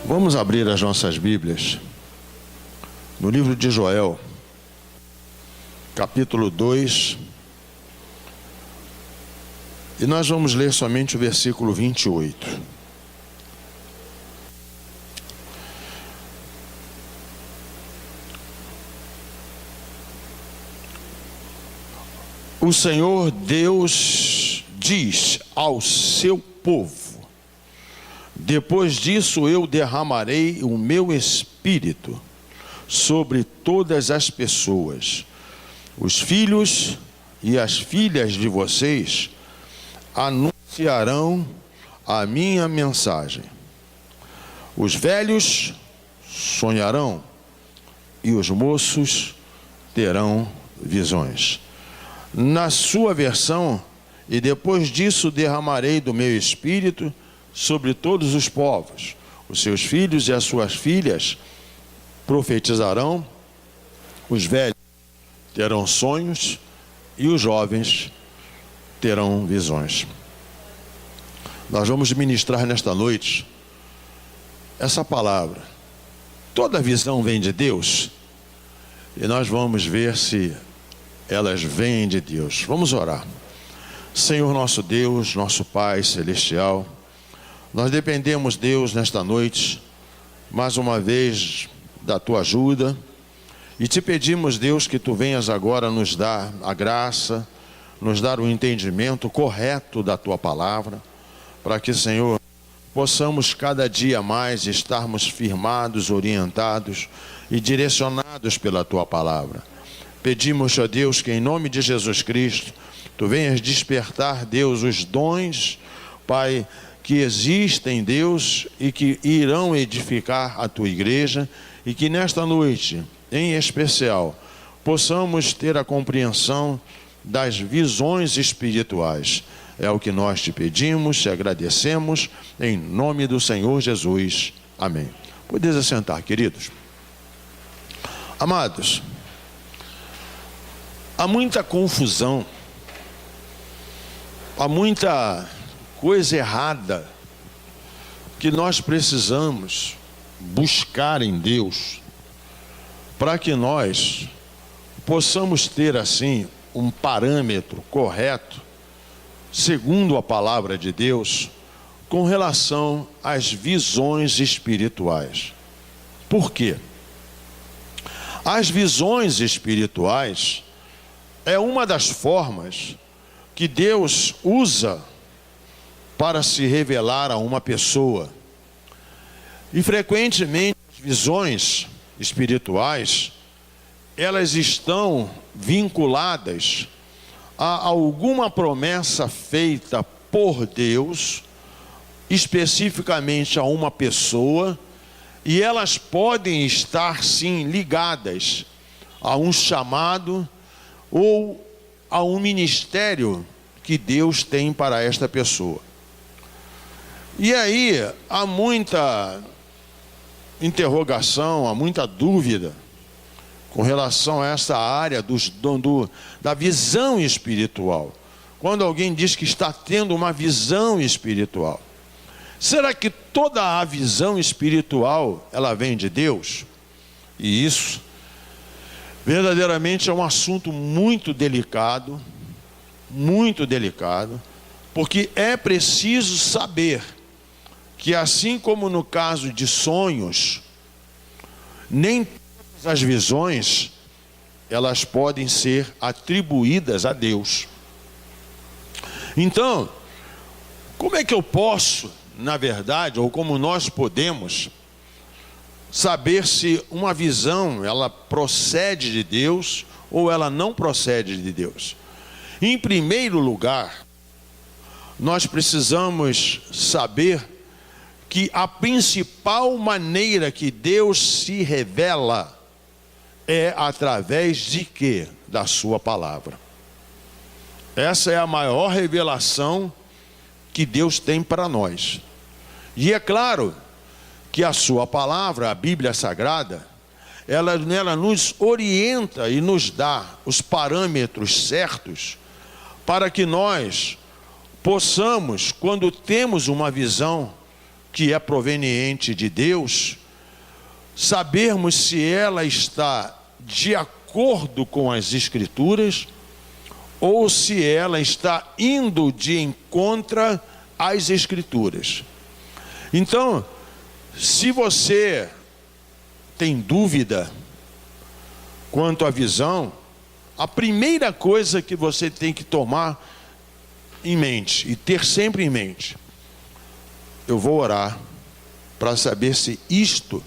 Vamos abrir as nossas Bíblias no livro de Joel, capítulo 2, e nós vamos ler somente o versículo 28. O Senhor Deus diz ao seu povo: depois disso eu derramarei o meu espírito sobre todas as pessoas. Os filhos e as filhas de vocês anunciarão a minha mensagem. Os velhos sonharão e os moços terão visões. Na sua versão, e depois disso derramarei do meu espírito sobre todos os povos. Os seus filhos e as suas filhas profetizarão, os velhos terão sonhos e os jovens terão visões. Nós vamos ministrar nesta noite essa palavra. Toda visão vem de Deus, e nós vamos ver se elas vêm de Deus. Vamos orar. Senhor nosso Deus, nosso Pai celestial, nós dependemos, Deus, nesta noite, mais uma vez, da Tua ajuda, e te pedimos, Deus, que Tu venhas agora nos dar a graça, nos dar o entendimento correto da Tua palavra, para que, Senhor, possamos cada dia mais estarmos firmados, orientados e direcionados pela Tua palavra. Pedimos, ó Deus, que em nome de Jesus Cristo, Tu venhas despertar, Deus, os dons, Pai, que existem, Deus, e que irão edificar a Tua igreja, e que nesta noite, em especial, possamos ter a compreensão das visões espirituais. É o que nós te pedimos, te agradecemos, em nome do Senhor Jesus. Amém. Podeis assentar, queridos. Amados, há muita confusão, há muita coisa errada que nós precisamos buscar em Deus para que nós possamos ter assim um parâmetro correto, segundo a palavra de Deus, com relação às visões espirituais. Por quê? As visões espirituais é uma das formas que Deus usa para se revelar a uma pessoa. E frequentemente as visões espirituais, elas estão vinculadas a alguma promessa feita por Deus, especificamente a uma pessoa, e elas podem estar sim ligadas a um chamado ou a um ministério que Deus tem para esta pessoa. E aí há muita interrogação, há muita dúvida com relação a essa área da visão espiritual. Quando alguém diz que está tendo uma visão espiritual, será que toda a visão espiritual ela vem de Deus? E isso verdadeiramente é um assunto muito delicado, porque é preciso saber que, assim como no caso de sonhos, nem todas as visões elas podem ser atribuídas a Deus. Então, como é que eu posso, na verdade, ou como nós podemos saber se uma visão ela procede de Deus ou ela não procede de Deus? Em primeiro lugar, nós precisamos saber que a principal maneira que Deus se revela é através de quê? Da sua palavra. Essa é a maior revelação que Deus tem para nós. E é claro que a sua palavra, a Bíblia Sagrada, ela nos orienta e nos dá os parâmetros certos para que nós possamos, quando temos uma visão que é proveniente de Deus, sabermos se ela está de acordo com as Escrituras ou se ela está indo de encontro às Escrituras. Então, se você tem dúvida quanto à visão, a primeira coisa que você tem que tomar em mente e ter sempre em mente: eu vou orar para saber se isto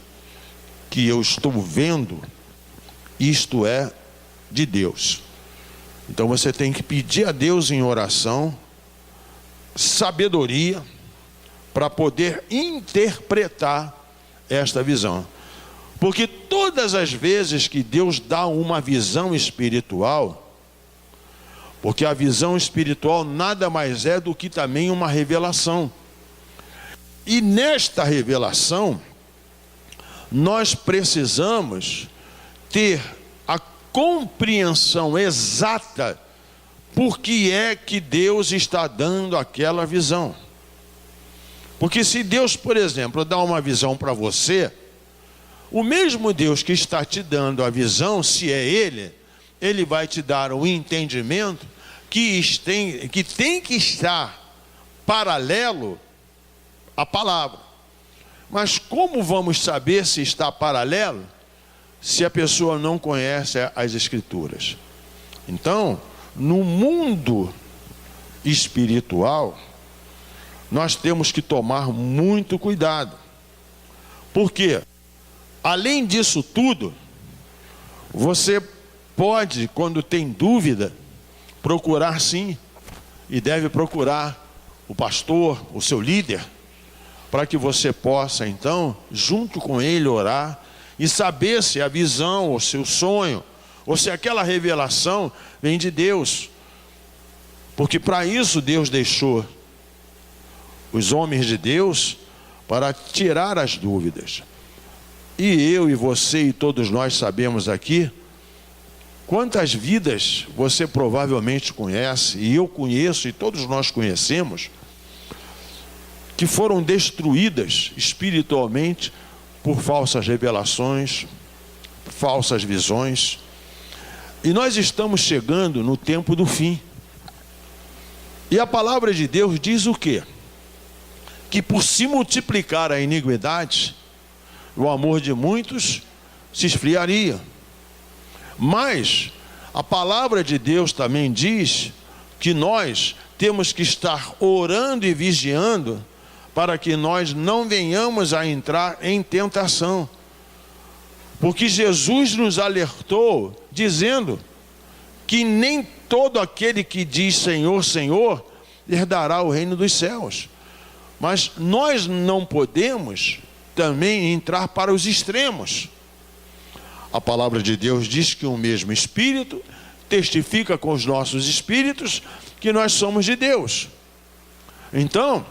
que eu estou vendo, isto é de Deus. Então você tem que pedir a Deus em oração sabedoria para poder interpretar esta visão. Porque todas as vezes que Deus dá uma visão espiritual, porque a visão espiritual nada mais é do que também uma revelação. E nesta revelação, nós precisamos ter a compreensão exata por que é que Deus está dando aquela visão. Porque se Deus, por exemplo, dá uma visão para você, o mesmo Deus que está te dando a visão, se é Ele vai te dar o entendimento que tem que estar paralelo à palavra. Mas como vamos saber se está paralelo se a pessoa não conhece as Escrituras? Então, no mundo espiritual, nós temos que tomar muito cuidado. Por quê? Além disso tudo, você pode, quando tem dúvida, procurar sim, e deve procurar o pastor, o seu líder, para que você possa então, junto com ele, orar e saber se a visão, ou se o sonho, ou se aquela revelação vem de Deus. Porque para isso Deus deixou os homens de Deus, para tirar as dúvidas. E eu e você e todos nós sabemos aqui quantas vidas você provavelmente conhece, e eu conheço e todos nós conhecemos, que foram destruídas espiritualmente por falsas revelações, falsas visões. E nós estamos chegando no tempo do fim. E a palavra de Deus diz o quê? Que por se multiplicar a iniquidade, o amor de muitos se esfriaria. Mas a palavra de Deus também diz que nós temos que estar orando e vigiando para que nós não venhamos a entrar em tentação. Porque Jesus nos alertou dizendo que nem todo aquele que diz Senhor, Senhor, herdará o reino dos céus. Mas nós não podemos também entrar para os extremos. A palavra de Deus diz que o mesmo Espírito testifica com os nossos espíritos que nós somos de Deus. Então,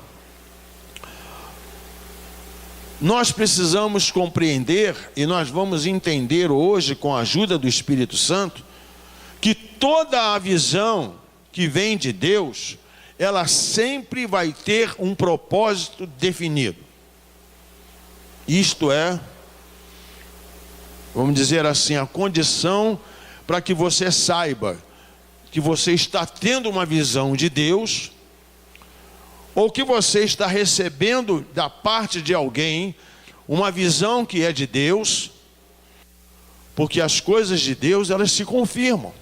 nós precisamos compreender, e nós vamos entender hoje com a ajuda do Espírito Santo, que toda a visão que vem de Deus, ela sempre vai ter um propósito definido. Isto é, vamos dizer assim, a condição para que você saiba que você está tendo uma visão de Deus, ou que você está recebendo da parte de alguém uma visão que é de Deus, porque as coisas de Deus, elas se confirmam.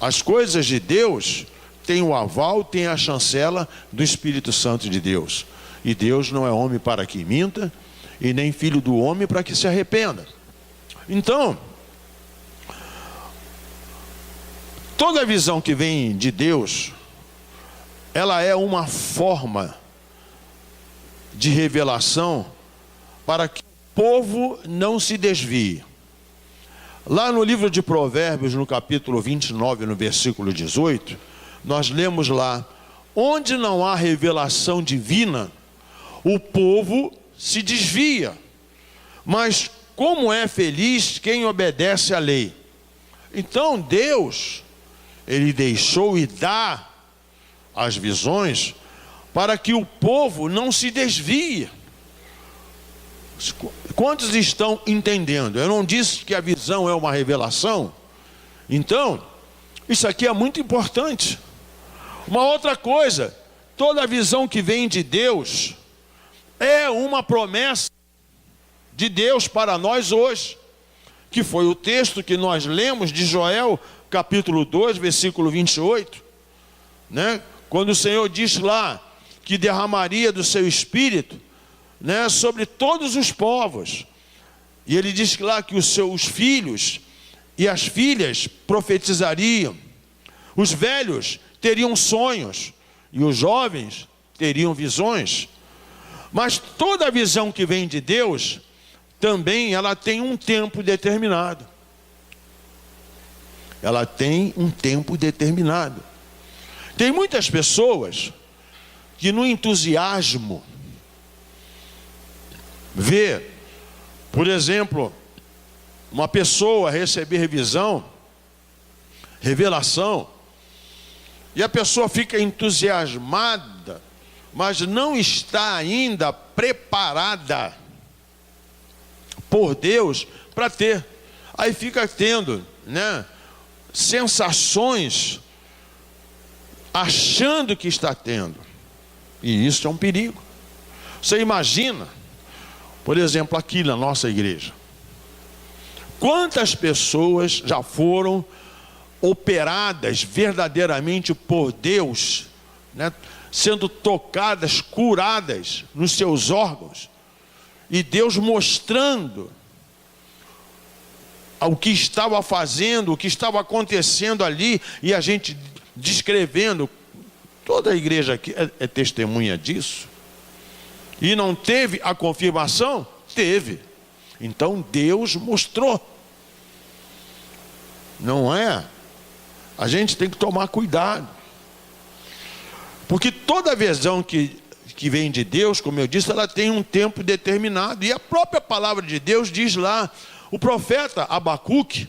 As coisas de Deus têm o aval, têm a chancela do Espírito Santo de Deus. E Deus não é homem para que minta, e nem filho do homem para que se arrependa. Então, toda visão que vem de Deus, ela é uma forma de revelação para que o povo não se desvie. Lá no livro de Provérbios, no capítulo 29, no versículo 18, nós lemos lá: onde não há revelação divina, o povo se desvia, mas como é feliz quem obedece à lei. Então Deus, Ele deixou e dá as visões para que o povo não se desvie. Quantos estão entendendo? Eu não disse que a visão é uma revelação? Então, isso aqui é muito importante. Uma outra coisa, toda visão que vem de Deus é uma promessa de Deus para nós hoje, que foi o texto que nós lemos de Joel, capítulo 2, versículo 28, né? Quando o Senhor diz lá que derramaria do seu Espírito, né, sobre todos os povos. E ele diz lá que os seus filhos e as filhas profetizariam, os velhos teriam sonhos e os jovens teriam visões. Mas toda visão que vem de Deus, também ela tem um tempo determinado. Ela tem um tempo determinado. Tem muitas pessoas que no entusiasmo vê, por exemplo, uma pessoa receber revelação, e a pessoa fica entusiasmada, mas não está ainda preparada por Deus para ter. Aí fica tendo, né, sensações, achando que está tendo. E isso é um perigo. Você imagina, por exemplo, aqui na nossa igreja, quantas pessoas já foram operadas verdadeiramente por Deus, né, sendo tocadas, curadas nos seus órgãos, e Deus mostrando o que estava fazendo, o que estava acontecendo ali, e a gente descrevendo. Toda a igreja aqui é testemunha disso. E não teve a confirmação? Teve. Então Deus mostrou. Não é? A gente tem que tomar cuidado. Porque toda visão que vem de Deus, como eu disse, ela tem um tempo determinado. E a própria palavra de Deus diz lá, o profeta Abacuque,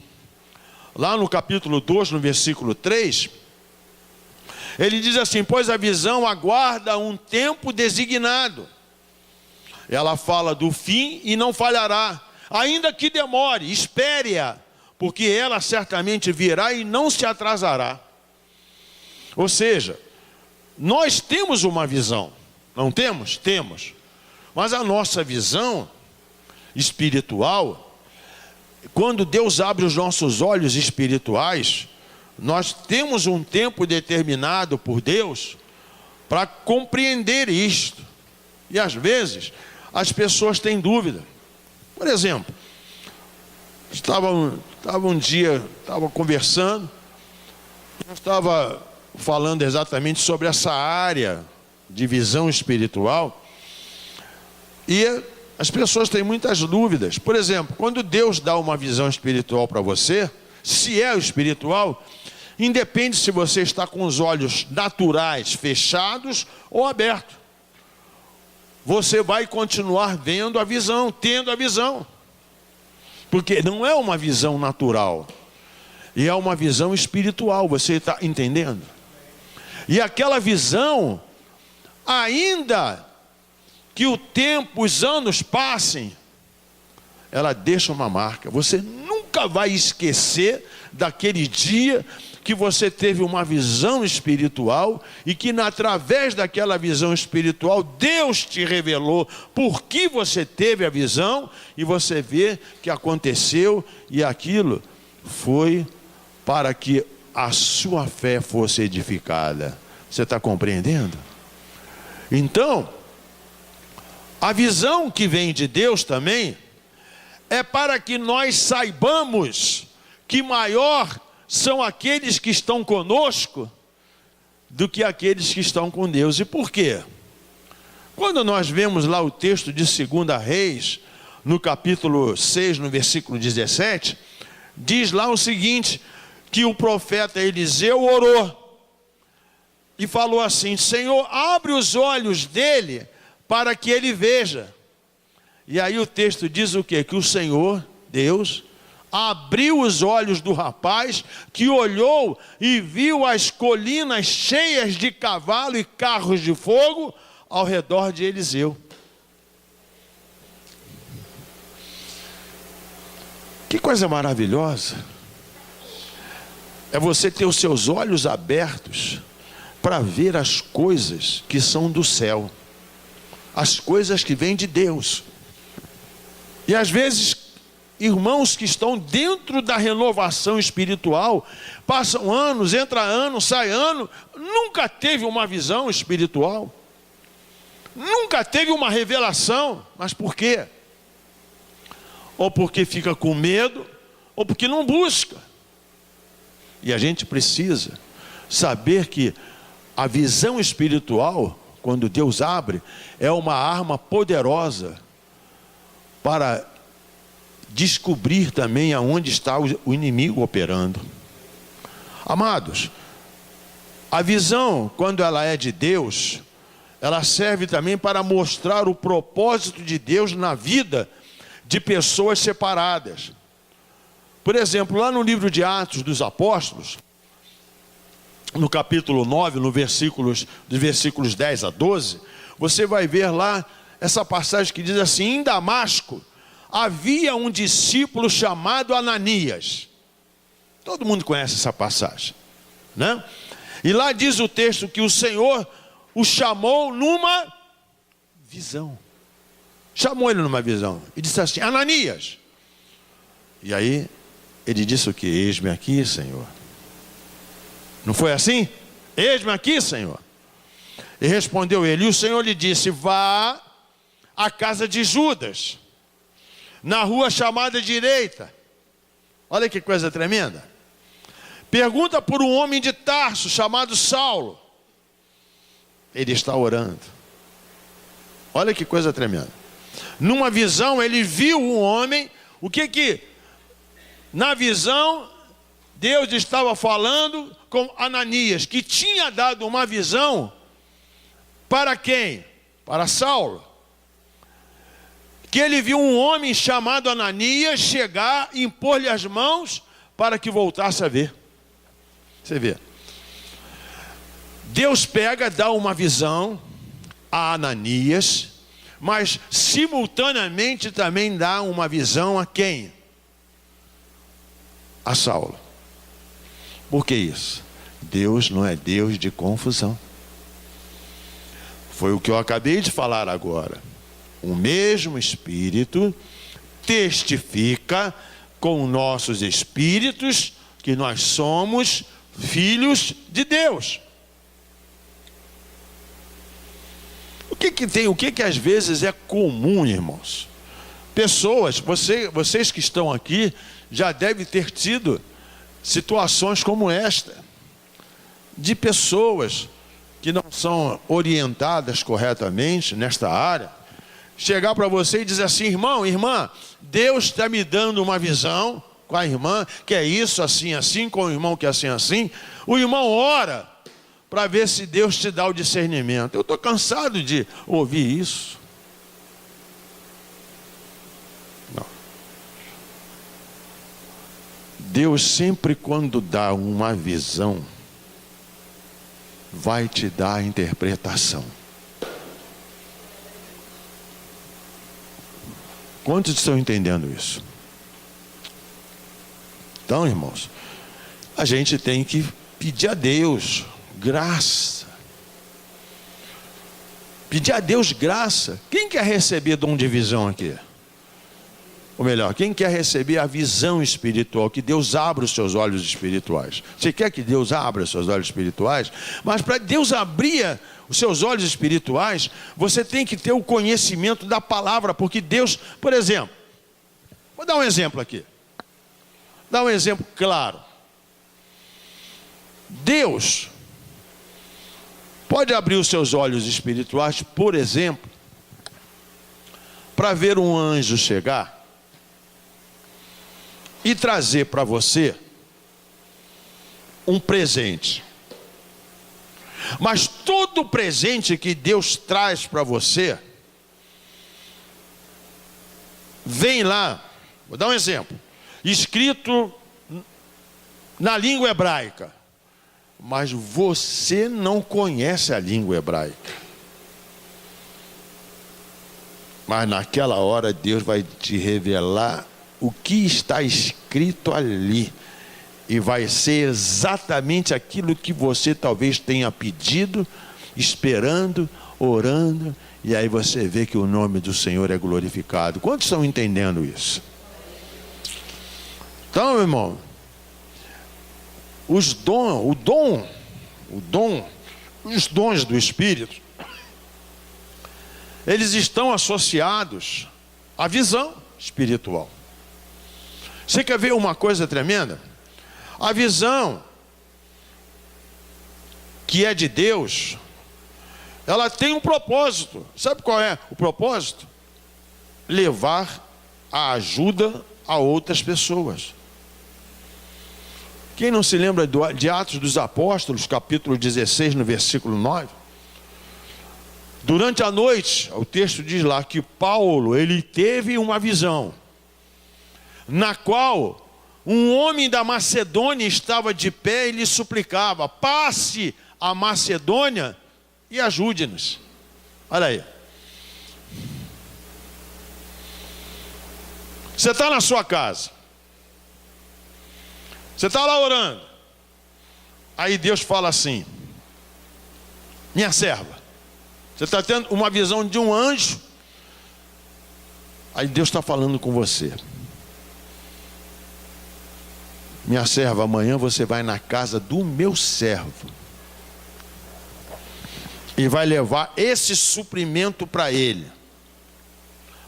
lá no capítulo 2, no versículo 3, ele diz assim: pois a visão aguarda um tempo designado. Ela fala do fim e não falhará, ainda que demore, espere-a, porque ela certamente virá e não se atrasará. Ou seja, nós temos uma visão, não temos? Temos. Mas a nossa visão espiritual, quando Deus abre os nossos olhos espirituais, nós temos um tempo determinado por Deus para compreender isto. E às vezes as pessoas têm dúvida. Por exemplo, estava um dia conversando, estava falando exatamente sobre essa área de visão espiritual, e as pessoas têm muitas dúvidas. Por exemplo, quando Deus dá uma visão espiritual para você, se é o espiritual, independe se você está com os olhos naturais fechados ou abertos, você vai continuar vendo a visão, tendo a visão, porque não é uma visão natural, e é uma visão espiritual. Você está entendendo? E aquela visão, ainda que o tempo, os anos passem, ela deixa uma marca. Você nunca vai esquecer daquele dia que você teve uma visão espiritual, e que através daquela visão espiritual Deus te revelou por que você teve a visão, e você vê que aconteceu, e aquilo foi para que a sua fé fosse edificada. Você está compreendendo? Então, a visão que vem de Deus também é para que nós saibamos que maior são aqueles que estão conosco do que aqueles que estão com Deus. E por quê? Quando nós vemos lá o texto de 2 Reis, no capítulo 6, no versículo 17, diz lá o seguinte, que o profeta Eliseu orou e falou assim: Senhor, abre os olhos dele para que ele veja. E aí o texto diz o quê? Que o Senhor, Deus, abriu os olhos do rapaz, que olhou e viu as colinas cheias de cavalo e carros de fogo ao redor de Eliseu. Que coisa maravilhosa é você ter os seus olhos abertos para ver as coisas que são do céu, as coisas que vêm de Deus. E às vezes, irmãos que estão dentro da renovação espiritual, passam anos, entra ano, sai ano, nunca teve uma visão espiritual, nunca teve uma revelação. Mas por quê? Ou porque fica com medo, ou porque não busca. E a gente precisa saber que a visão espiritual, quando Deus abre, é uma arma poderosa para descobrir também aonde está o inimigo operando. Amados, a visão, quando ela é de Deus, ela serve também para mostrar o propósito de Deus na vida de pessoas separadas. Por exemplo, lá no livro de Atos dos Apóstolos, no capítulo 9, dos versículos 10 a 12, você vai ver lá essa passagem que diz assim: em Damasco havia um discípulo chamado Ananias. Todo mundo conhece essa passagem, né? E lá diz o texto que o Senhor o chamou numa visão. Chamou ele numa visão e disse assim: Ananias. E aí ele disse o que? Eis-me aqui, Senhor. Não foi assim? Eis-me aqui, Senhor. E respondeu ele, e o Senhor lhe disse: vá à casa de Judas, na rua chamada direita. Olha que coisa tremenda. Pergunta por um homem de Tarso chamado Saulo. Ele está orando. Olha que coisa tremenda. Numa visão ele viu um homem. O que na visão Deus estava falando com Ananias, que tinha dado uma visão para quem? Para Saulo. Que ele viu um homem chamado Ananias chegar e impor-lhe as mãos para que voltasse a ver. Você vê. Deus pega, dá uma visão a Ananias, mas simultaneamente também dá uma visão a quem? A Saulo. Por que isso? Deus não é Deus de confusão. Foi o que eu acabei de falar agora. O mesmo Espírito testifica com nossos espíritos que nós somos filhos de Deus. O que às vezes é comum, irmãos? Pessoas, vocês que estão aqui já devem ter tido situações como esta, de pessoas que não são orientadas corretamente nesta área, chegar para você e dizer assim: irmão, irmã, Deus está me dando uma visão com a irmã, que é isso, assim, assim, com o irmão que é assim, assim. O irmão ora para ver se Deus te dá o discernimento. Eu estou cansado de ouvir isso. Não. Deus sempre, quando dá uma visão, vai te dar a interpretação. Quantos estão entendendo isso? Então, irmãos, a gente tem que pedir a Deus graça. Pedir a Deus graça. Quem quer receber dom de visão aqui? Ou melhor, quem quer receber a visão espiritual? Que Deus abra os seus olhos espirituais. Você quer que Deus abra os seus olhos espirituais? Mas para Deus abrir os seus olhos espirituais, você tem que ter o conhecimento da palavra. Porque Deus, por exemplo, vou dar um exemplo aqui. Dar um exemplo claro. Deus pode abrir os seus olhos espirituais, por exemplo, para ver um anjo chegar e trazer para você um presente. Mas todo presente que Deus traz para você, vem lá, vou dar um exemplo. escrito na língua hebraica, mas você não conhece a língua hebraica. Mas naquela hora Deus vai te revelar o que está escrito ali. E vai ser exatamente aquilo que você talvez tenha pedido, esperando, orando. E aí você vê que o nome do Senhor é glorificado. Quantos estão entendendo isso? Então, meu irmão, os dons do Espírito, eles estão associados à visão espiritual. Você quer ver uma coisa tremenda? A visão que é de Deus, ela tem um propósito. Sabe qual é o propósito? Levar a ajuda a outras pessoas. Quem não se lembra de Atos dos Apóstolos, capítulo 16, no versículo 9? Durante a noite, o texto diz lá que Paulo, ele teve uma visão, na qual um homem da Macedônia estava de pé e lhe suplicava: passe a Macedônia e ajude-nos. Olha aí. Você está na sua casa, você está lá orando, aí Deus fala assim: minha serva, você está tendo uma visão de um anjo, aí Deus está falando com você: minha serva, amanhã você vai na casa do meu servo e vai levar esse suprimento para ele,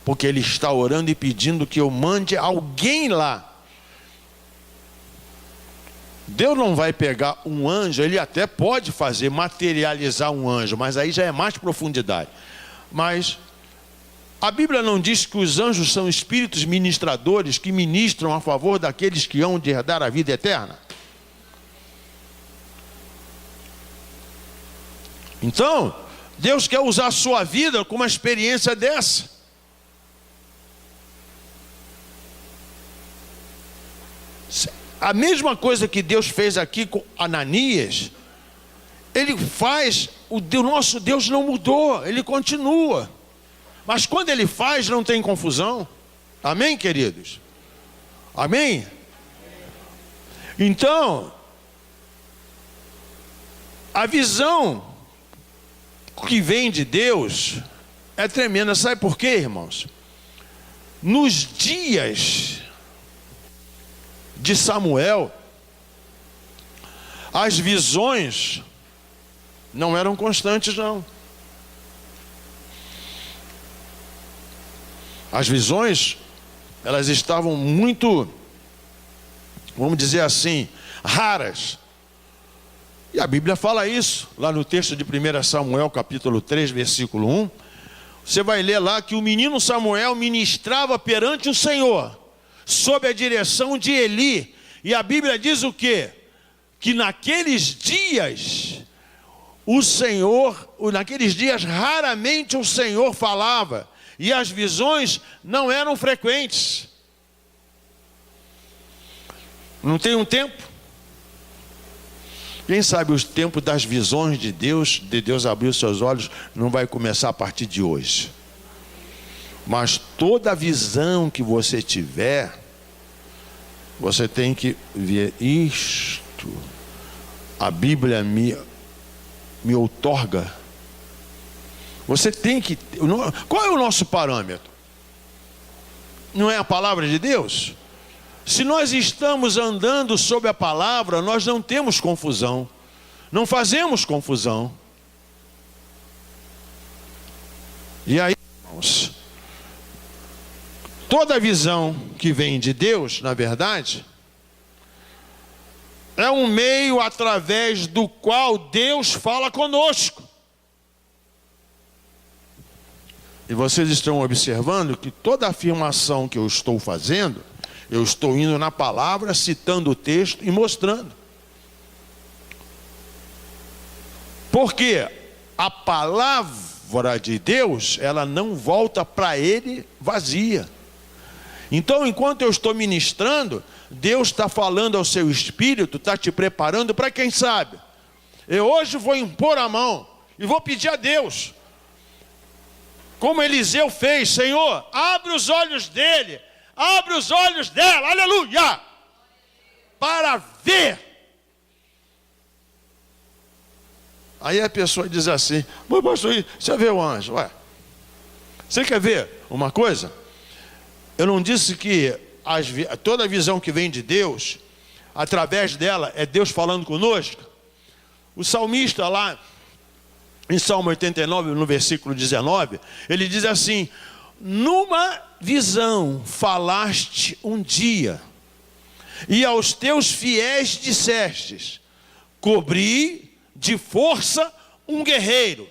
porque ele está orando e pedindo que eu mande alguém lá. Deus não vai pegar um anjo, ele até pode fazer, materializar um anjo, mas aí já é mais profundidade. Mas a Bíblia não diz que os anjos são espíritos ministradores que ministram a favor daqueles que hão de herdar a vida eterna? Então, Deus quer usar a sua vida com uma experiência dessa. A mesma coisa que Deus fez aqui com Ananias, Ele faz, o nosso Deus não mudou, Ele continua. Mas quando Ele faz, não tem confusão. Amém, queridos? Amém? Então, a visão que vem de Deus é tremenda. Sabe por quê, irmãos? Nos dias de Samuel, as visões não eram constantes, não. As visões, elas estavam muito, vamos dizer assim, raras. E a Bíblia fala isso, lá no texto de 1 Samuel, capítulo 3, versículo 1. Você vai ler lá que o menino Samuel ministrava perante o Senhor, sob a direção de Eli. E a Bíblia diz o quê? Que naqueles dias, naqueles dias raramente o Senhor falava. E as visões não eram frequentes. Não tem um tempo? Quem sabe os tempos das visões de Deus abrir os seus olhos, não vai começar a partir de hoje. Mas toda visão que você tiver, você tem que ver isto. A Bíblia me outorga. Você tem que... Qual é o nosso parâmetro? Não é a palavra de Deus? Se nós estamos andando sob a palavra, nós não temos confusão. Não fazemos confusão. E aí, irmãos, toda visão que vem de Deus, na verdade, é um meio através do qual Deus fala conosco. E vocês estão observando que toda afirmação que eu estou fazendo, eu estou indo na palavra, citando o texto e mostrando. Porque a palavra de Deus, ela não volta para Ele vazia. Então, enquanto eu estou ministrando, Deus está falando ao seu espírito, está te preparando para quem sabe. Eu hoje vou impor a mão e vou pedir a Deus, como Eliseu fez: Senhor, abre os olhos dele, abre os olhos dela, aleluia, para ver. Aí a pessoa diz assim: mas pastor, você vê o anjo? Ué, você quer ver uma coisa? Eu não disse que toda visão que vem de Deus, através dela, é Deus falando conosco? O salmista lá, em Salmo 89, no versículo 19, ele diz assim: numa visão falaste um dia, e aos teus fiéis dissestes: cobri de força um guerreiro,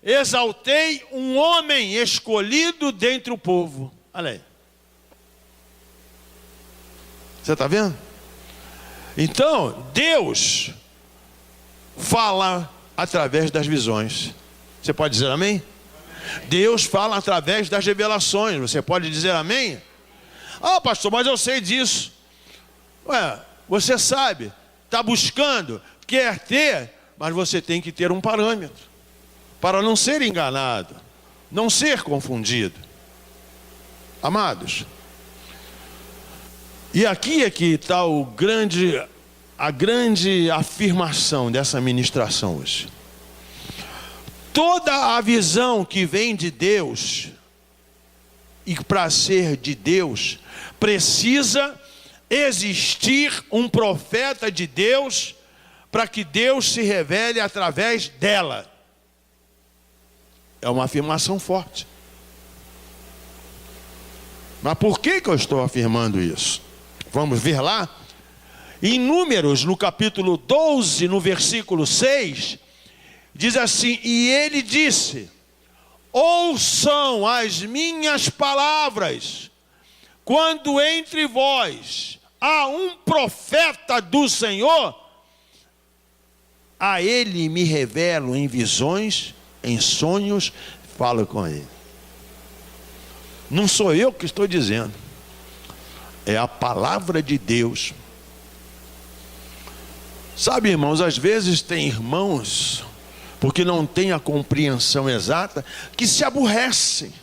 exaltei um homem escolhido dentre o povo. Olha aí. Você está vendo? Então, Deus fala através das visões. Você pode dizer amém? Deus fala através das revelações. Você pode dizer amém? Ah, pastor, mas eu sei disso. Ué, você sabe, está buscando, quer ter, mas você tem que ter um parâmetro para não ser enganado, não ser confundido. Amados, e aqui é que está a grande afirmação dessa ministração hoje. Toda a visão que vem de Deus, e para ser de Deus, precisa existir um profeta de Deus, para que Deus se revele através dela. É uma afirmação forte. Mas por que eu estou afirmando isso? Vamos ver lá? Em Números, no capítulo 12, no versículo 6, diz assim: e ele disse: ouçam as minhas palavras, quando entre vós há um profeta do Senhor, a ele me revelo em visões, em sonhos, falo com ele. Não sou eu que estou dizendo, é a palavra de Deus. Sabe, irmãos, às vezes tem irmãos, porque não tem a compreensão exata, que se aborrecem.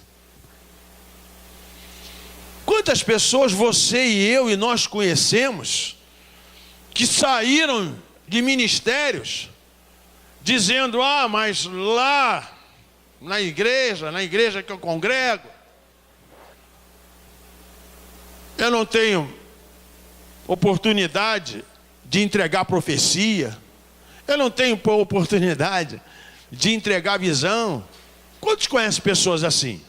Quantas pessoas você e eu e nós conhecemos, que saíram de ministérios, dizendo: ah, mas lá, na igreja que eu congrego, eu não tenho oportunidade de entregar profecia, eu não tenho oportunidade de entregar visão. Quantos conhecem pessoas assim?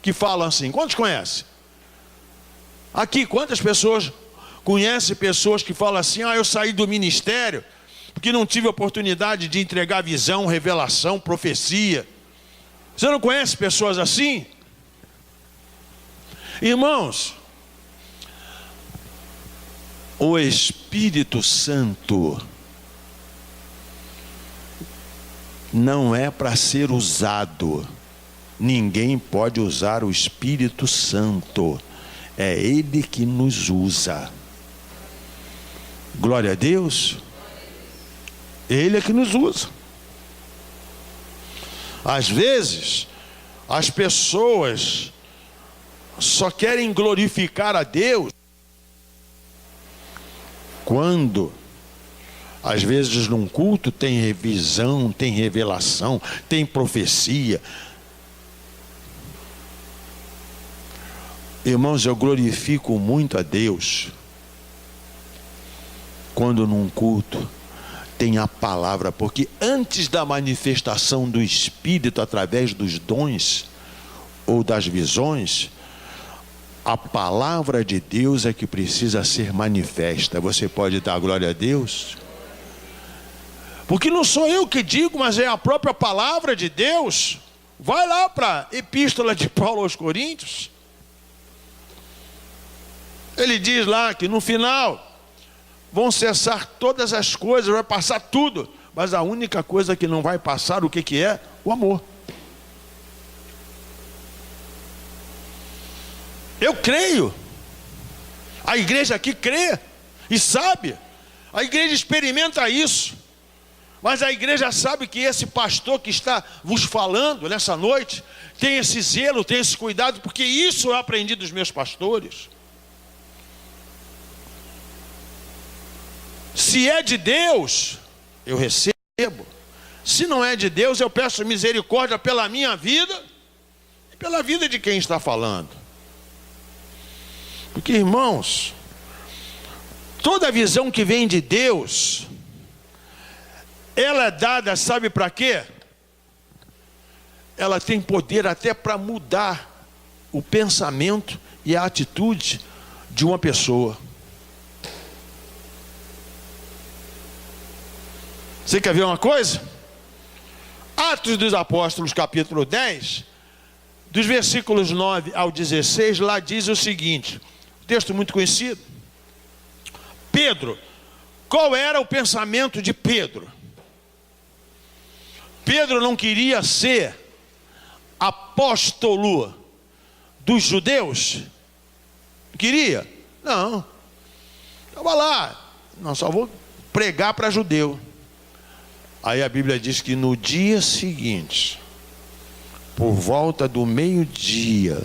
Que falam assim? Quantos conhecem? Aqui, quantas pessoas conhecem pessoas que falam assim: ah, eu saí do ministério porque não tive oportunidade de entregar visão, revelação, profecia? Você não conhece pessoas assim? Irmãos, o Espírito Santo não é para ser usado. Ninguém pode usar o Espírito Santo. É Ele que nos usa. Glória a Deus. Ele é que nos usa. Às vezes, as pessoas só querem glorificar a Deus quando, às vezes, num culto tem revisão, tem revelação, tem profecia. Irmãos, eu glorifico muito a Deus quando num culto tem a palavra, porque antes da manifestação do Espírito através dos dons ou das visões, a palavra de Deus é que precisa ser manifesta. Você pode dar glória a Deus? Porque não sou eu que digo, mas é a própria palavra de Deus. Vai lá para a Epístola de Paulo aos Coríntios. Ele diz lá que no final vão cessar todas as coisas, vai passar tudo, mas a única coisa que não vai passar, o que que é? O amor. Eu creio. A igreja aqui crê e sabe. A igreja experimenta isso. Mas a igreja sabe que esse pastor que está vos falando nessa noite tem esse zelo, tem esse cuidado, porque isso eu aprendi dos meus pastores. Se é de Deus, eu recebo. Se não é de Deus, eu peço misericórdia pela minha vida e pela vida de quem está falando. Porque, irmãos, toda visão que vem de Deus, ela é dada, sabe para quê? Ela tem poder até para mudar o pensamento e a atitude de uma pessoa. Você quer ver uma coisa? Atos dos Apóstolos, capítulo 10, dos versículos 9 ao 16, lá diz o seguinte, texto muito conhecido. Pedro, qual era o pensamento de Pedro? Pedro não queria ser apóstolo dos judeus? Queria? Não. Estava lá, não, só vou pregar para judeu. Aí a Bíblia diz que no dia seguinte, por volta do meio-dia,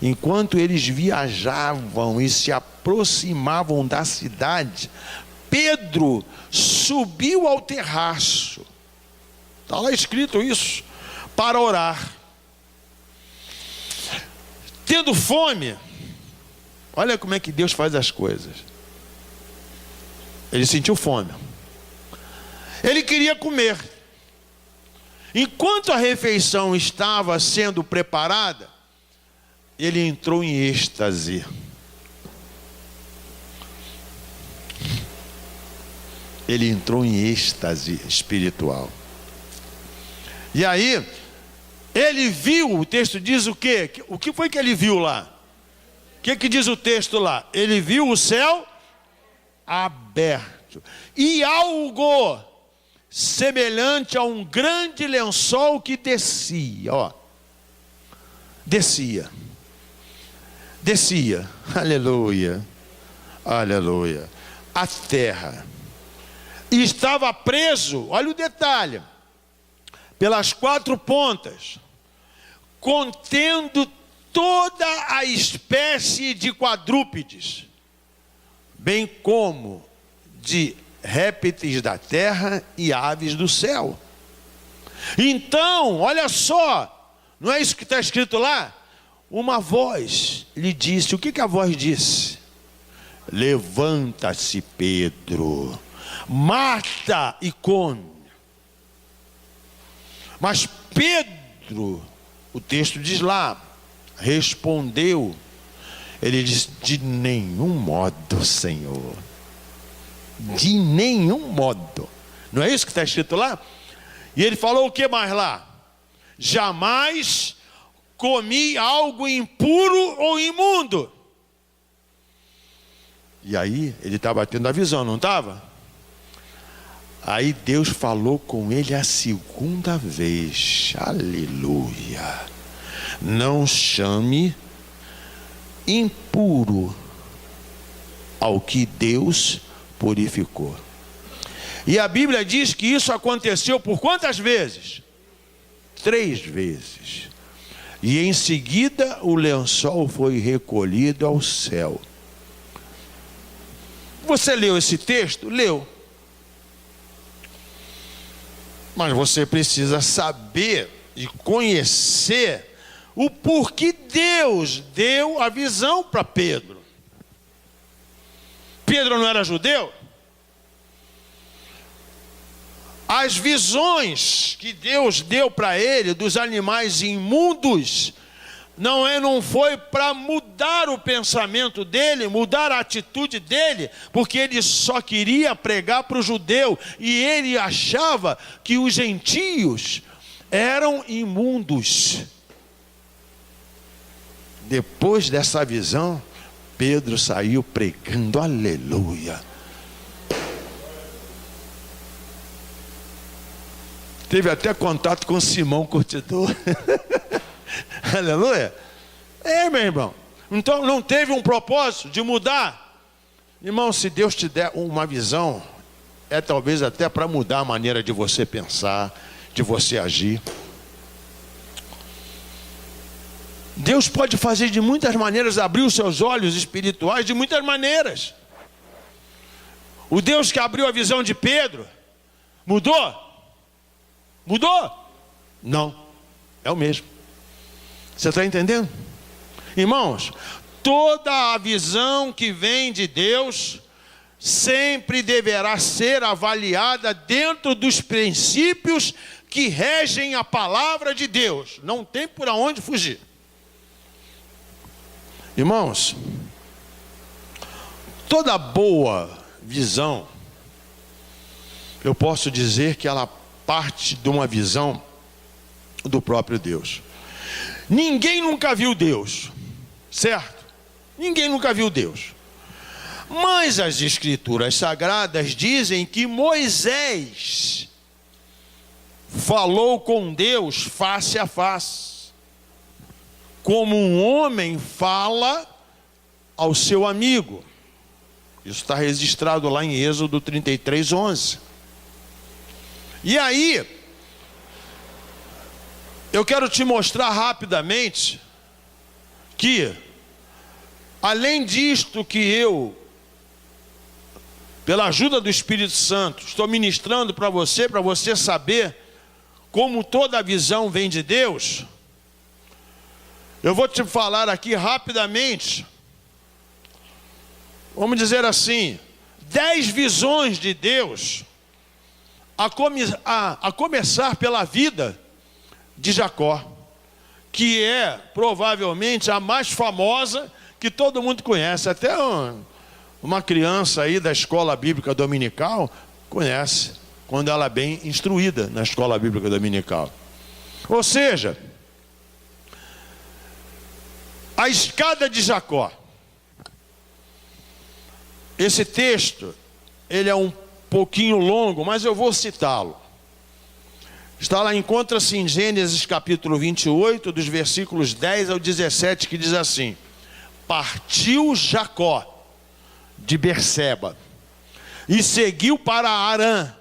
enquanto eles viajavam e se aproximavam da cidade, Pedro subiu ao terraço. Está lá escrito isso, para orar. Tendo fome, olha como é que Deus faz as coisas. Ele sentiu fome. Ele queria comer. Enquanto a refeição estava sendo preparada, ele entrou em êxtase. Ele entrou em êxtase espiritual. E aí, ele viu, o texto diz o quê? O que foi que ele viu lá? O que diz o texto lá? Ele viu o céu aberto. E algo semelhante a um grande lençol que descia, ó. Descia. Aleluia. Aleluia. A terra. E estava preso, olha o detalhe, pelas 4 pontas, contendo toda a espécie de quadrúpedes, bem como de répteis da terra e aves do céu. Então, olha só, não é isso que está escrito lá? Uma voz lhe disse, o que a voz disse? Levanta-se, Pedro, mata e come. Mas Pedro, o texto diz lá, respondeu, ele disse, de nenhum modo, Senhor. De nenhum modo. Não é isso que está escrito lá? E ele falou o que mais lá? Jamais comi algo impuro ou imundo. E aí ele estava tendo a visão, não estava? Aí Deus falou com ele a segunda vez. Aleluia. Não chame impuro ao que Deus purificou. E a Bíblia diz que isso aconteceu por quantas vezes? 3 vezes. E em seguida o lençol foi recolhido ao céu. Você leu esse texto? Leu. Mas você precisa saber e conhecer o porquê Deus deu a visão para Pedro. Pedro não era judeu? As visões que Deus deu para ele dos animais imundos não foi para mudar o pensamento dele, mudar a atitude dele, porque ele só queria pregar para o judeu e ele achava que os gentios eram imundos. Depois dessa visão, Pedro saiu pregando, aleluia. Teve até contato com Simão Curtidor. Aleluia. Meu irmão. Então não teve um propósito de mudar. Irmão, se Deus te der uma visão, é talvez até para mudar a maneira de você pensar, de você agir. Deus pode fazer de muitas maneiras, abrir os seus olhos espirituais de muitas maneiras. O Deus que abriu a visão de Pedro, mudou? Mudou? Não, é o mesmo. Você está entendendo? Irmãos, toda a visão que vem de Deus sempre deverá ser avaliada dentro dos princípios que regem a palavra de Deus. Não tem por onde fugir. Irmãos, toda boa visão, eu posso dizer que ela parte de uma visão do próprio Deus. Ninguém nunca viu Deus, certo? Ninguém nunca viu Deus. Mas as Escrituras Sagradas dizem que Moisés falou com Deus face a face, como um homem fala ao seu amigo. Isso está registrado lá em Êxodo 33:11. E aí, eu quero te mostrar rapidamente que, além disto que eu, pela ajuda do Espírito Santo, estou ministrando para você saber como toda a visão vem de Deus, eu vou te falar aqui rapidamente, vamos dizer assim, 10 visões de Deus, a começar pela vida de Jacó, que é provavelmente a mais famosa que todo mundo conhece, até uma criança aí da escola bíblica dominical conhece, quando ela é bem instruída na escola bíblica dominical. Ou seja, a escada de Jacó. Esse texto, ele é um pouquinho longo, mas eu vou citá-lo. Está lá, encontra-se em Gênesis capítulo 28, dos versículos 10 ao 17, que diz assim: partiu Jacó de Berseba e seguiu para Harã,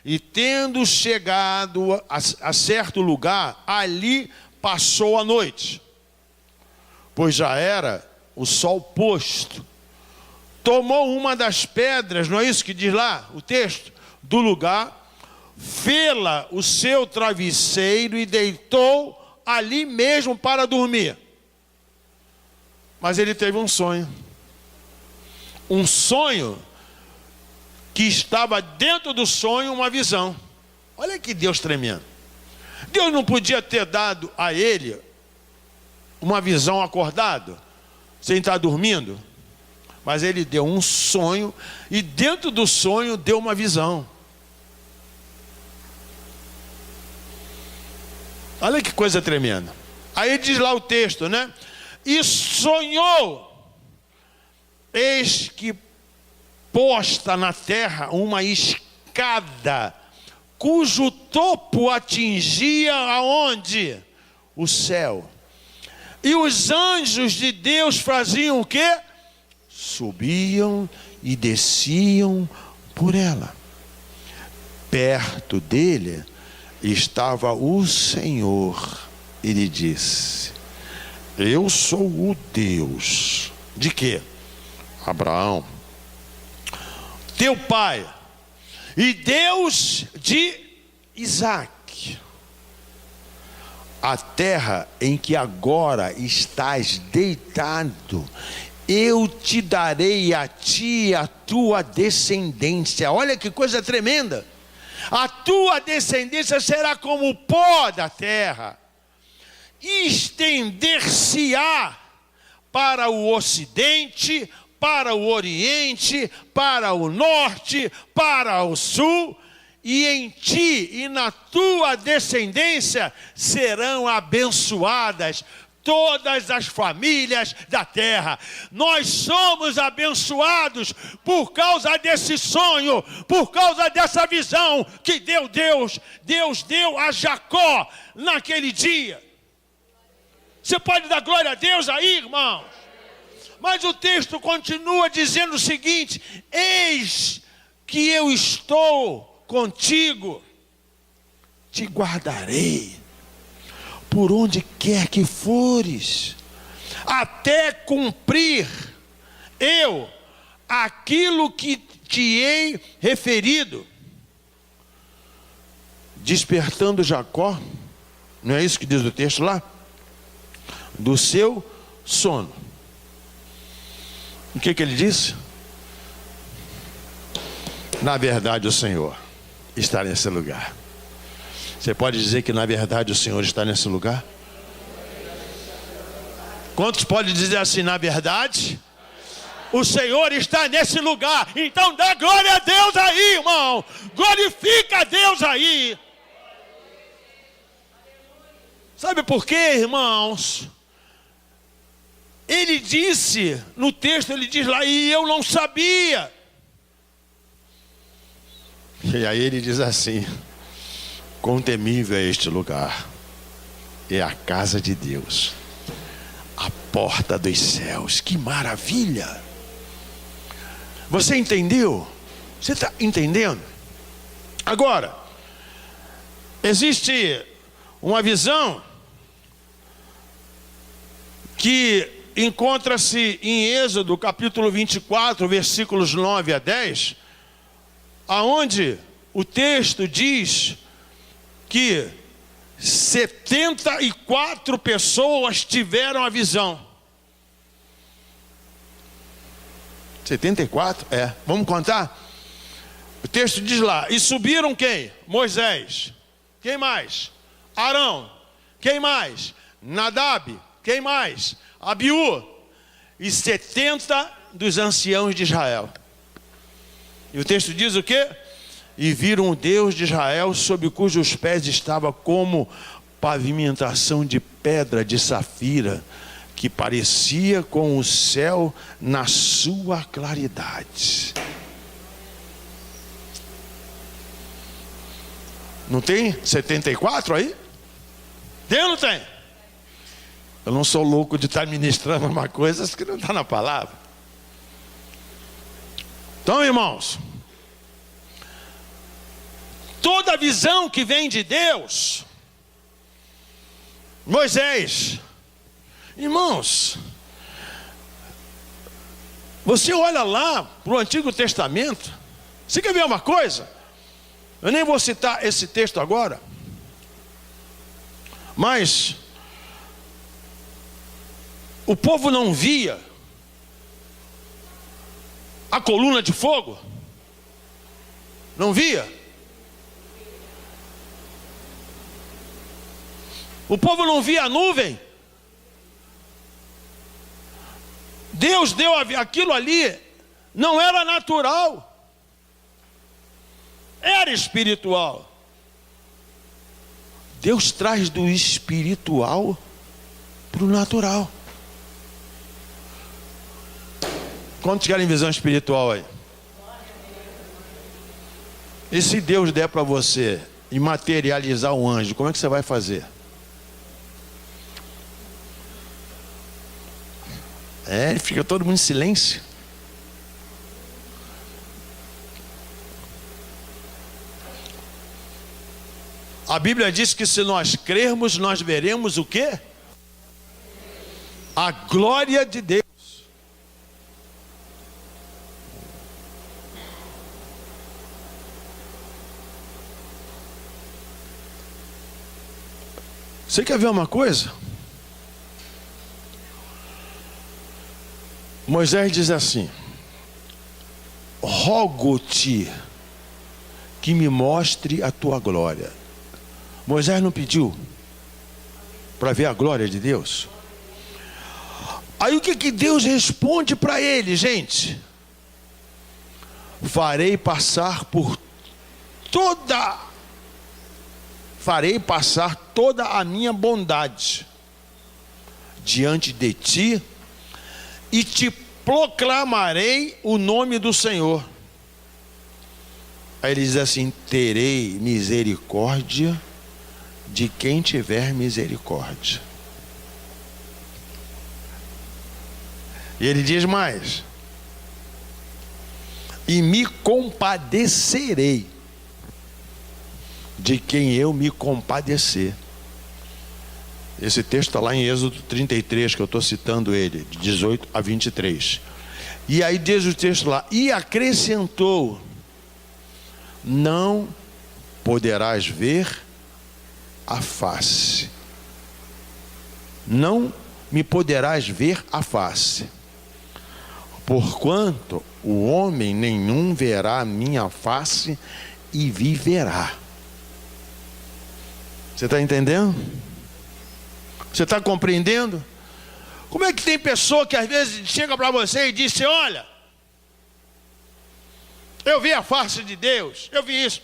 e tendo chegado a certo lugar, ali passou a noite, pois já era o sol posto. Tomou uma das pedras, não é isso que diz lá o texto, do lugar, fê-la o seu travesseiro e deitou ali mesmo para dormir. Mas ele teve um sonho. Um sonho que estava dentro do sonho uma visão. Olha que Deus tremendo. Deus não podia ter dado a ele uma visão acordado, sem estar dormindo? Mas ele deu um sonho, e dentro do sonho deu uma visão. Olha que coisa tremenda. Aí diz lá o texto, né? E sonhou, eis que posta na terra uma escada, cujo topo atingia aonde? O céu. E os anjos de Deus faziam o quê? Subiam e desciam por ela. Perto dele estava o Senhor e lhe disse: eu sou o Deus de quê? Abraão, teu pai, e Deus de Isaque. A terra em que agora estás deitado, eu te darei a ti e a tua descendência. Olha que coisa tremenda. A tua descendência será como o pó da terra, estender-se-á para o ocidente, para o oriente, para o norte, para o sul, e em ti e na tua descendência serão abençoadas todas as famílias da terra. Nós somos abençoados por causa desse sonho, por causa dessa visão que Deus deu a Jacó naquele dia. Você pode dar glória a Deus aí, irmãos? Mas o texto continua dizendo o seguinte: eis que eu estou contigo, te guardarei por onde quer que fores, até cumprir eu aquilo que te hei referido. Despertando Jacó, não é isso que diz o texto lá? Do seu sono. O que ele disse? Na verdade o Senhor está nesse lugar. Você pode dizer que na verdade o Senhor está nesse lugar? Quantos podem dizer assim, na verdade o Senhor está nesse lugar? Então dá glória a Deus aí, irmão. Glorifica a Deus aí. Sabe por quê, irmãos? Ele disse, no texto ele diz lá, e eu não sabia. E aí ele diz assim: quão temível é este lugar, é a casa de Deus, a porta dos céus. Que maravilha! Você entendeu? Você está entendendo? Agora, existe uma visão que encontra-se em Êxodo capítulo 24, versículos 9 a 10, aonde o texto diz que 74 pessoas tiveram a visão. 74? É. Vamos contar? O texto diz lá: e subiram quem? Moisés. Quem mais? Arão. Quem mais? Nadab. Quem mais? Abiú. E 70 dos anciãos de Israel. E o texto diz o quê? E viram o Deus de Israel, sob cujos pés estava como pavimentação de pedra de safira, que parecia com o céu na sua claridade. Não tem 74 aí? Tem ou não tem? Eu não sou louco de estar ministrando uma coisa que não está na palavra. Então, irmãos, toda visão que vem de Deus, Moisés, irmãos, você olha lá para o Antigo Testamento, você quer ver uma coisa? Eu nem vou citar esse texto agora, mas o povo não via a coluna de fogo? Não via? O povo não via a nuvem? Deus deu aquilo ali, não era natural, era espiritual. Deus traz do espiritual para o natural. Quantos querem visão espiritual aí? E se Deus der para você e materializar um anjo, como é que você vai fazer? Fica todo mundo em silêncio. A Bíblia diz que se nós crermos, nós veremos o quê? A glória de Deus. Você quer ver uma coisa? Moisés diz assim: rogo-te que me mostre a tua glória. Moisés não pediu para ver a glória de Deus? Aí o que Deus responde para ele, gente? Farei passar toda a minha bondade diante de ti, e te proclamarei o nome do Senhor. Aí ele diz assim: terei misericórdia de quem tiver misericórdia. E ele diz mais: e me compadecerei de quem eu me compadecer. Esse texto está lá em Êxodo 33, que eu estou citando ele, de 18 a 23. E aí diz o texto lá: e acrescentou: não poderás ver a face. Não me poderás ver a face, porquanto o homem nenhum verá a minha face e viverá. Você está entendendo? Você está compreendendo? Como é que tem pessoa que às vezes chega para você e diz: olha, eu vi a face de Deus, eu vi isso.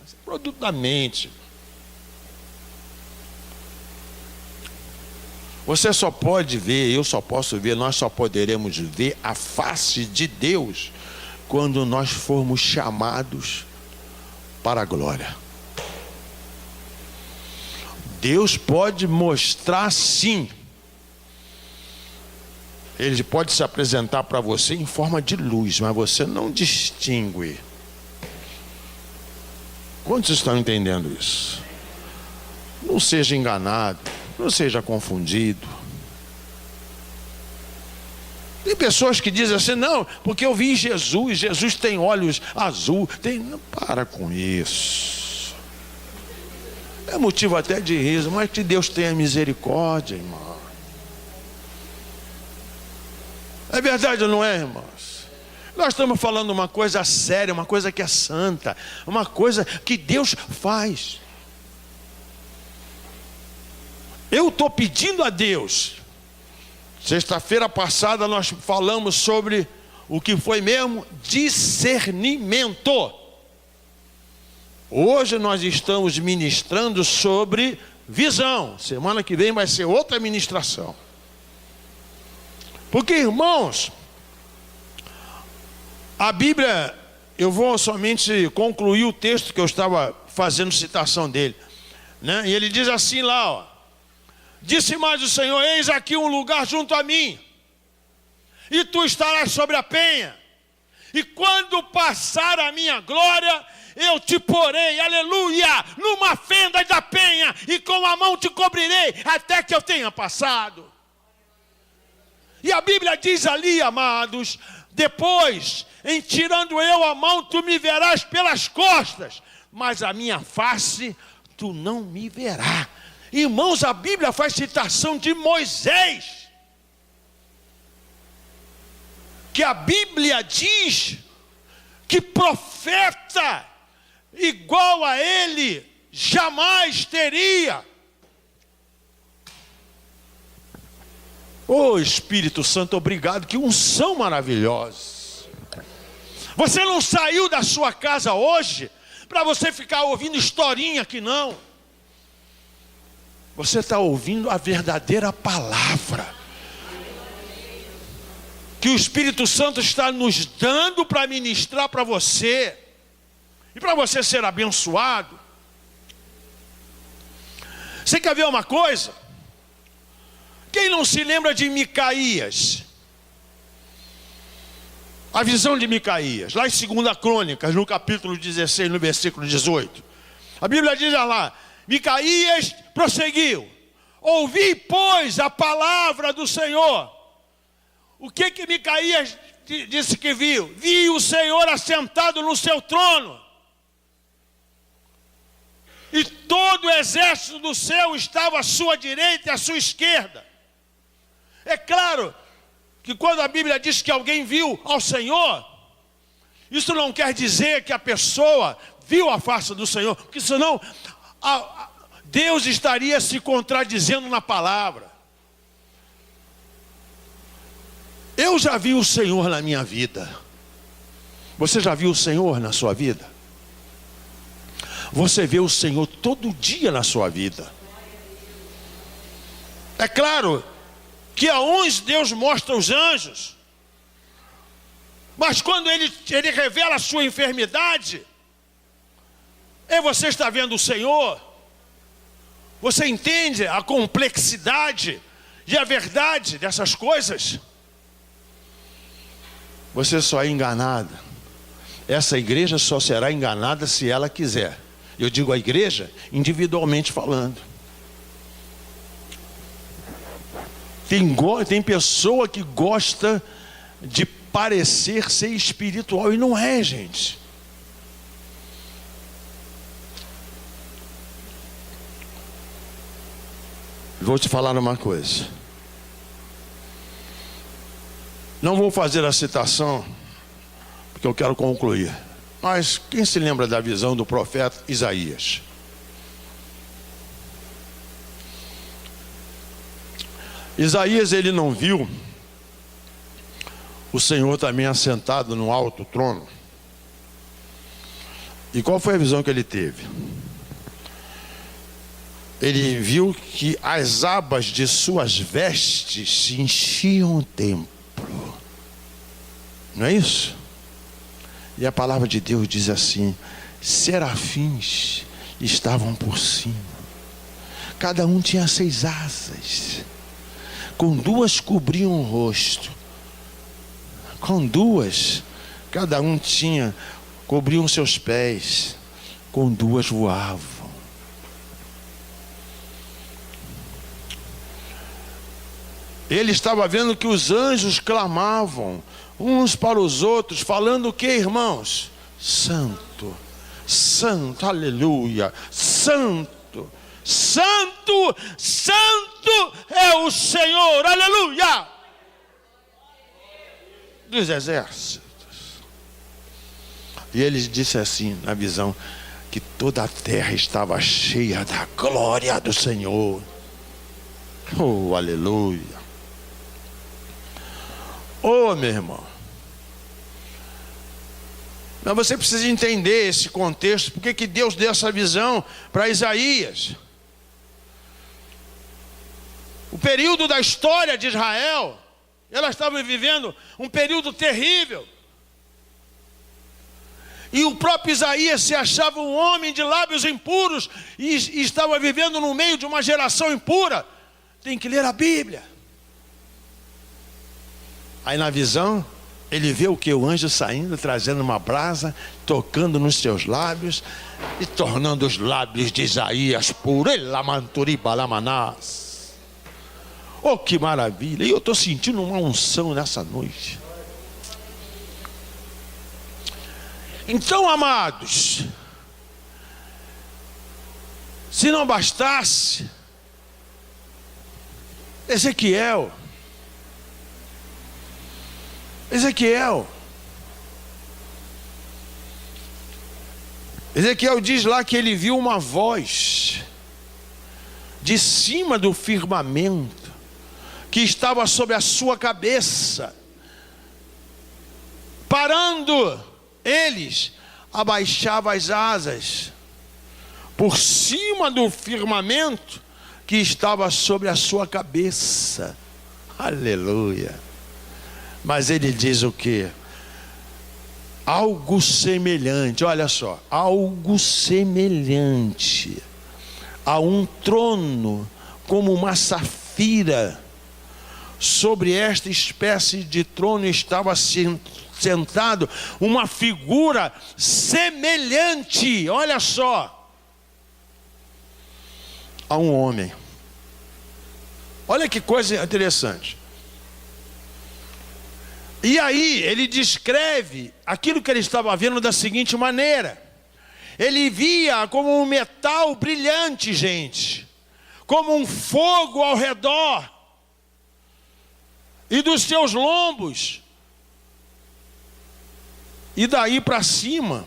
Isso é produto da mente. Você só pode ver, eu só posso ver, nós só poderemos ver a face de Deus quando nós formos chamados para a glória. Deus pode mostrar, sim. Ele pode se apresentar para você em forma de luz, mas você não distingue. Quantos estão entendendo isso? Não seja enganado, não seja confundido. Tem pessoas que dizem assim: não, porque eu vi Jesus, Jesus tem olhos azul, tem... Não, para com isso. É motivo até de riso, mas que Deus tenha misericórdia, irmão. É verdade ou não é, irmãos? Nós estamos falando uma coisa séria, uma coisa que é santa, uma coisa que Deus faz. Eu estou pedindo a Deus. Sexta-feira passada nós falamos sobre o que foi mesmo discernimento. Hoje nós estamos ministrando sobre visão. Semana que vem vai ser outra ministração. Porque, irmãos, a Bíblia, eu vou somente concluir o texto que eu estava fazendo citação dele, né? E ele diz assim lá, ó: disse mais o Senhor: eis aqui um lugar junto a mim, e tu estarás sobre a penha, e quando passar a minha glória, eu te porei, aleluia, numa fenda da penha, e com a mão te cobrirei, até que eu tenha passado. E a Bíblia diz ali, amados: depois, em tirando eu a mão, tu me verás pelas costas, mas a minha face tu não me verás. Irmãos, a Bíblia faz citação de Moisés, que a Bíblia diz que profeta igual a ele jamais teria. Oh, Espírito Santo, obrigado, que unção maravilhosa. Você não saiu da sua casa hoje para você ficar ouvindo historinha aqui, não. Você está ouvindo a verdadeira palavra que o Espírito Santo está nos dando para ministrar para você e para você ser abençoado. Você quer ver uma coisa? Quem não se lembra de Micaías? A visão de Micaías, lá em 2 Crônicas, no capítulo 16, no versículo 18. A Bíblia diz lá: Micaías prosseguiu: ouvi, pois, a palavra do Senhor. O que Micaías disse que viu? Vi o Senhor assentado no seu trono, e todo o exército do céu estava à sua direita e à sua esquerda. É claro que quando a Bíblia diz que alguém viu ao Senhor, isso não quer dizer que a pessoa viu a face do Senhor, porque senão Deus estaria se contradizendo na palavra. Eu já vi o Senhor na minha vida. Você já viu o Senhor na sua vida? Você vê o Senhor todo dia na sua vida. É claro que a uns Deus mostra os anjos, mas quando ele revela a sua enfermidade, você está vendo o Senhor. Você entende a complexidade e a verdade dessas coisas? você só é enganada. Essa igreja só será enganada se ela quiser. Eu digo a igreja individualmente falando. Tem pessoa que gosta de parecer ser espiritual e não é, gente. Vou te falar uma coisa. Não vou fazer a citação, porque eu quero concluir. Mas quem se lembra da visão do profeta Isaías? Isaías, ele não viu o Senhor também assentado no alto trono. E qual foi a visão que ele teve? Ele viu que as abas de suas vestes se enchiam o templo. Não é isso? E a palavra de Deus diz assim: serafins estavam por cima, cada um tinha 6 asas, com 2 cobriam o rosto, com 2 cada um cobriam seus pés, com 2 voavam. Ele estava vendo que os anjos clamavam uns para os outros, falando o que, irmãos? Santo, santo, aleluia, santo, santo, santo é o Senhor, aleluia, dos exércitos. E ele disse assim na visão, que toda a terra estava cheia da glória do Senhor. Oh, aleluia. Oh, meu irmão, mas você precisa entender esse contexto. Por que Deus deu essa visão para Isaías? O período da história de Israel, ela estava vivendo um período terrível. E o próprio Isaías se achava um homem de lábios impuros e estava vivendo no meio de uma geração impura. Tem que ler a Bíblia. Aí na visão, ele vê o que? O anjo saindo, trazendo uma brasa, tocando nos seus lábios e tornando os lábios de Isaías puros. Oh, que maravilha! E eu estou sentindo uma unção nessa noite. Então, amados, se não bastasse, Ezequiel diz lá que ele viu uma voz de cima do firmamento que estava sobre a sua cabeça, parando eles, abaixava as asas por cima do firmamento que estava sobre a sua cabeça. Aleluia. Mas ele diz o quê? Algo semelhante, olha só, algo semelhante a um trono como uma safira. Sobre esta espécie de trono estava sentado uma figura semelhante, olha só, a um homem. Olha que coisa interessante. E aí ele descreve aquilo que ele estava vendo da seguinte maneira: ele via como um metal brilhante, gente, como um fogo ao redor, e dos seus lombos, e daí para cima,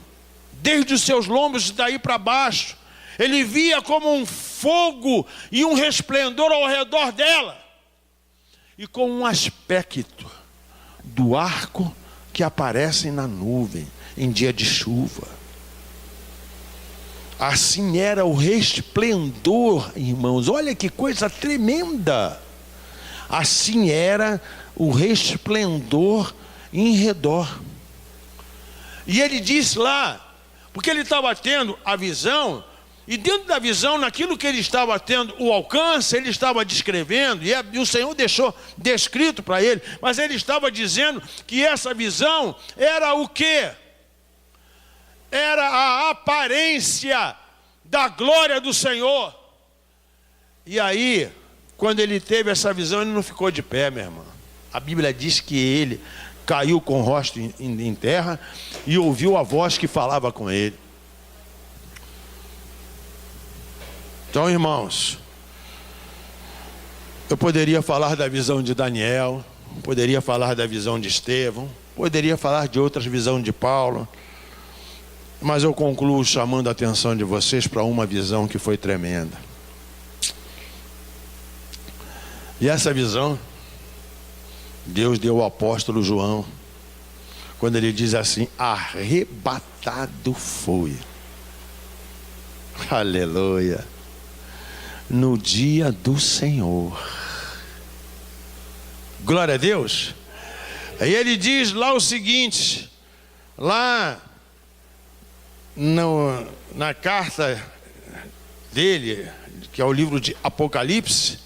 desde os seus lombos e daí para baixo, ele via como um fogo e um resplendor ao redor dela, e com um aspecto do arco que aparecem na nuvem em dia de chuva. Assim era o resplendor, irmãos. Olha que coisa tremenda. Assim era o resplendor em redor. E ele diz lá, porque ele estava tendo a visão E dentro da visão, naquilo que ele estava tendo o alcance, ele estava descrevendo, e o Senhor deixou descrito para ele, mas ele estava dizendo que essa visão era o quê? Era a aparência da glória do Senhor. E aí, quando ele teve essa visão, ele não ficou de pé, meu irmão. A Bíblia diz que ele caiu com o rosto em terra e ouviu a voz que falava com ele. Então, irmãos, eu poderia falar da visão de Daniel, poderia falar da visão de Estevão, poderia falar de outras visões de Paulo, mas eu concluo chamando a atenção de vocês para uma visão que foi tremenda. E essa visão, Deus deu ao apóstolo João, quando ele diz assim: arrebatado foi. Aleluia. No dia do Senhor. Glória a Deus. Aí ele diz lá o seguinte, lá na carta dele, que é o livro de Apocalipse,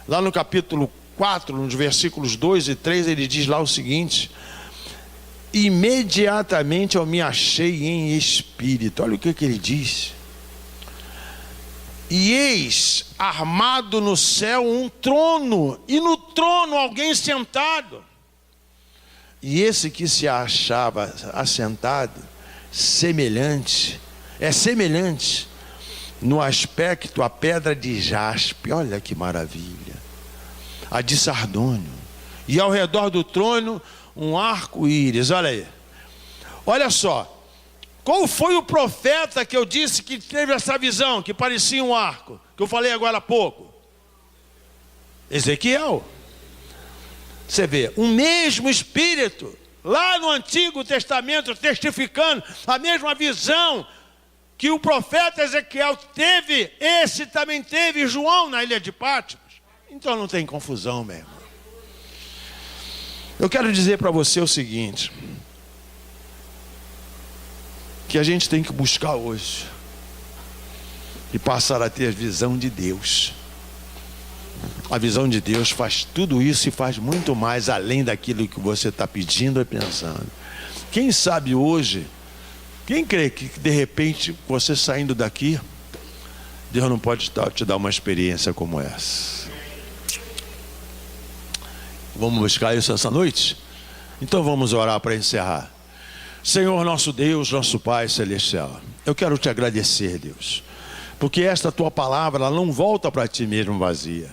lá no capítulo 4, nos versículos 2 e 3, ele diz lá o seguinte: imediatamente eu me achei em espírito. Olha o que ele diz. E eis armado no céu um trono, e no trono alguém sentado. E esse que se achava assentado, semelhante no aspecto a pedra de jaspe. Olha que maravilha. A de sardônio. E ao redor do trono um arco-íris. Olha aí. Olha só. Qual foi o profeta que eu disse que teve essa visão, que parecia um arco, que eu falei agora há pouco? Ezequiel. Você vê, o mesmo Espírito, lá no Antigo Testamento, testificando a mesma visão que o profeta Ezequiel teve, esse também teve João na ilha de Patmos. Então não tem confusão, meu irmão. Eu quero dizer para você o seguinte, que a gente tem que buscar hoje e passar a ter a visão de Deus. A visão de Deus faz tudo isso e faz muito mais além daquilo que você está pedindo e pensando. Quem sabe hoje, quem crê que de repente você saindo daqui, Deus não pode te dar uma experiência como essa? Vamos buscar isso essa noite? Então vamos orar para encerrar. Senhor, nosso Deus, nosso Pai Celestial, eu quero te agradecer, Deus, porque esta tua palavra, ela não volta para ti mesmo vazia.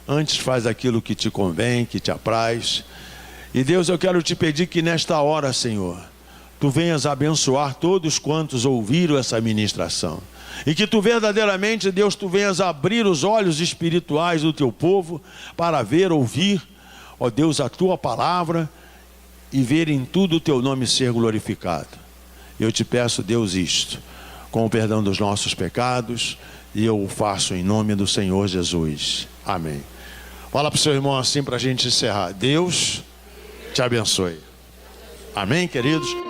Antes faz aquilo que te convém, que te apraz. E Deus, eu quero te pedir que nesta hora, Senhor, tu venhas abençoar todos quantos ouviram essa ministração. E que tu verdadeiramente, Deus, tu venhas abrir os olhos espirituais do teu povo para ver, ouvir, ó Deus, a tua palavra e ver em tudo o teu nome ser glorificado. Eu te peço, Deus, isto, com o perdão dos nossos pecados, e eu o faço em nome do Senhor Jesus. Amém. Fala para o seu irmão assim para a gente encerrar. Deus te abençoe. Amém, queridos?